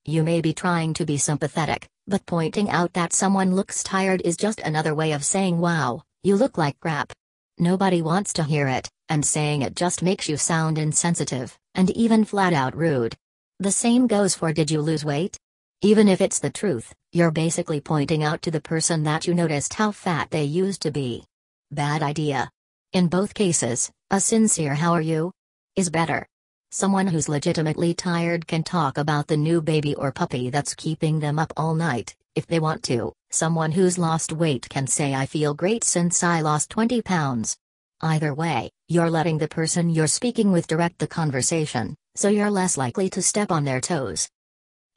You may be trying to be sympathetic, but pointing out that someone looks tired is just another way of saying, wow, you look like crap. Nobody wants to hear it, and saying it just makes you sound insensitive, and even flat out rude. The same goes for did you lose weight? Even if it's the truth, you're basically pointing out to the person that you noticed how fat they used to be. Bad idea. In both cases, a sincere "how are you?" is better. Someone who's legitimately tired can talk about the new baby or puppy that's keeping them up all night, if they want to. Someone who's lost weight can say, "I feel great since I lost 20 pounds." Either way, you're letting the person you're speaking with direct the conversation, so you're less likely to step on their toes.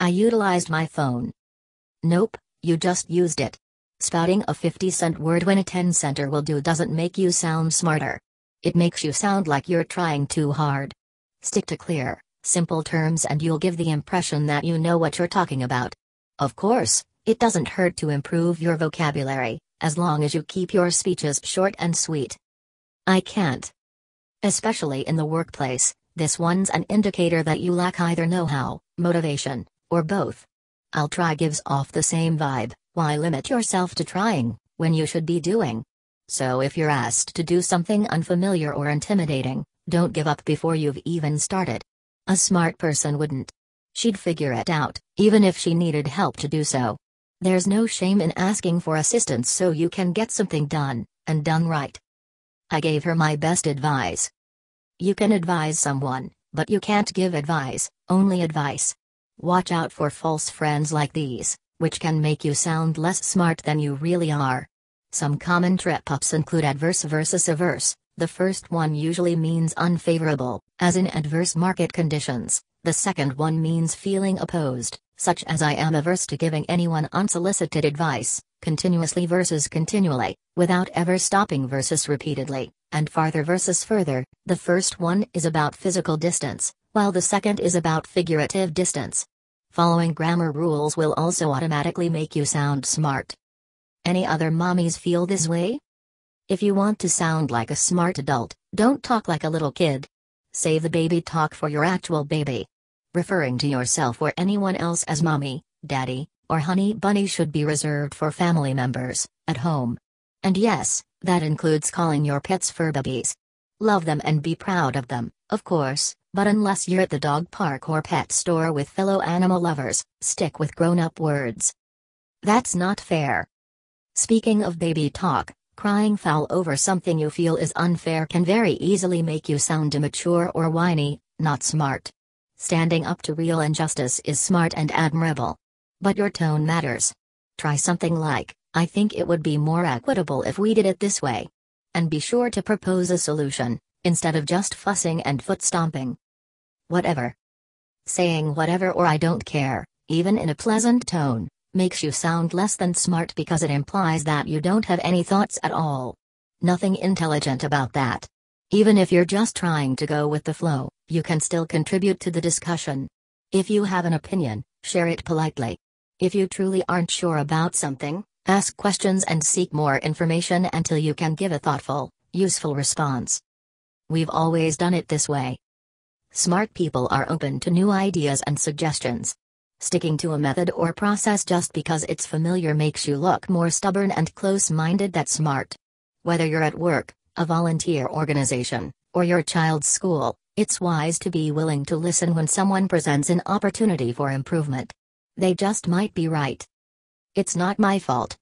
I utilized my phone. Nope, you just used it. Spouting a 50-cent word when a 10-center will do doesn't make you sound smarter. It makes you sound like you're trying too hard. Stick to clear, simple terms and you'll give the impression that you know what you're talking about. Of course, it doesn't hurt to improve your vocabulary, as long as you keep your speeches short and sweet. I can't. Especially in the workplace, this one's an indicator that you lack either know-how, motivation, or both. I'll try gives off the same vibe. Why limit yourself to trying, when you should be doing? So if you're asked to do something unfamiliar or intimidating, don't give up before you've even started. A smart person wouldn't. She'd figure it out, even if she needed help to do so. There's no shame in asking for assistance so you can get something done, and done right. I gave her my best advice. You can advise someone, but you can't give advice, only advice. Watch out for false friends like these, which can make you sound less smart than you really are. Some common trip-ups include adverse versus averse. The first one usually means unfavorable, as in adverse market conditions. The second one means feeling opposed, such as I am averse to giving anyone unsolicited advice, continuously versus continually, without ever stopping versus repeatedly, and farther versus further. The first one is about physical distance, while the second is about figurative distance. Following grammar rules will also automatically make you sound smart. Any other mommies feel this way? If you want to sound like a smart adult, don't talk like a little kid. Save the baby talk for your actual baby. Referring to yourself or anyone else as mommy, daddy, or honey bunny should be reserved for family members, at home. And yes, that includes calling your pets fur babies. Love them and be proud of them, of course, but unless you're at the dog park or pet store with fellow animal lovers, stick with grown-up words. That's not fair. Speaking of baby talk, crying foul over something you feel is unfair can very easily make you sound immature or whiny, not smart. Standing up to real injustice is smart and admirable. But your tone matters. Try something like, "I think it would be more equitable if we did it this way." And be sure to propose a solution, instead of just fussing and foot stomping. Whatever. Saying whatever or "I don't care," even in a pleasant tone, makes you sound less than smart because it implies that you don't have any thoughts at all. Nothing intelligent about that. Even if you're just trying to go with the flow, you can still contribute to the discussion. If you have an opinion, share it politely. If you truly aren't sure about something, ask questions and seek more information until you can give a thoughtful, useful response. We've always done it this way. Smart people are open to new ideas and suggestions. Sticking to a method or process just because it's familiar makes you look more stubborn and close-minded than smart. Whether you're at work, a volunteer organization, or your child's school, it's wise to be willing to listen when someone presents an opportunity for improvement. They just might be right. It's not my fault.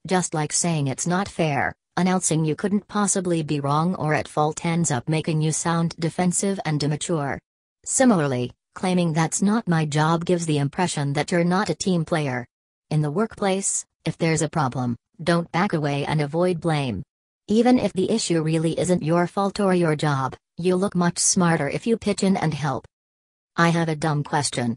Just like saying it's not fair, announcing you couldn't possibly be wrong or at fault ends up making you sound defensive and immature. Similarly, claiming "that's not my job" gives the impression that you're not a team player. In the workplace, if there's a problem, don't back away and avoid blame. Even if the issue really isn't your fault or your job, you'll look much smarter if you pitch in and help. I have a dumb question.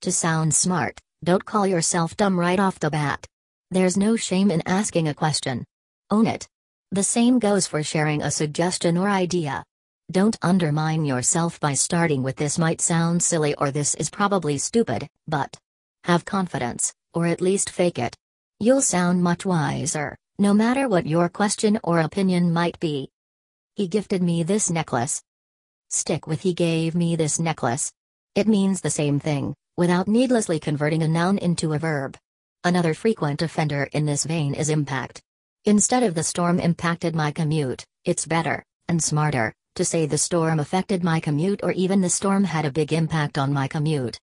To sound smart, don't call yourself dumb right off the bat. There's no shame in asking a question. Own it. The same goes for sharing a suggestion or idea. Don't undermine yourself by starting with "this might sound silly" or "this is probably stupid, but." Have confidence, or at least fake it. You'll sound much wiser, no matter what your question or opinion might be. He gifted me this necklace. Stick with "he gave me this necklace." It means the same thing, without needlessly converting a noun into a verb. Another frequent offender in this vein is impact. Instead of "the storm impacted my commute," it's better, and smarter, to say "the storm affected my commute" or even "the storm had a big impact on my commute."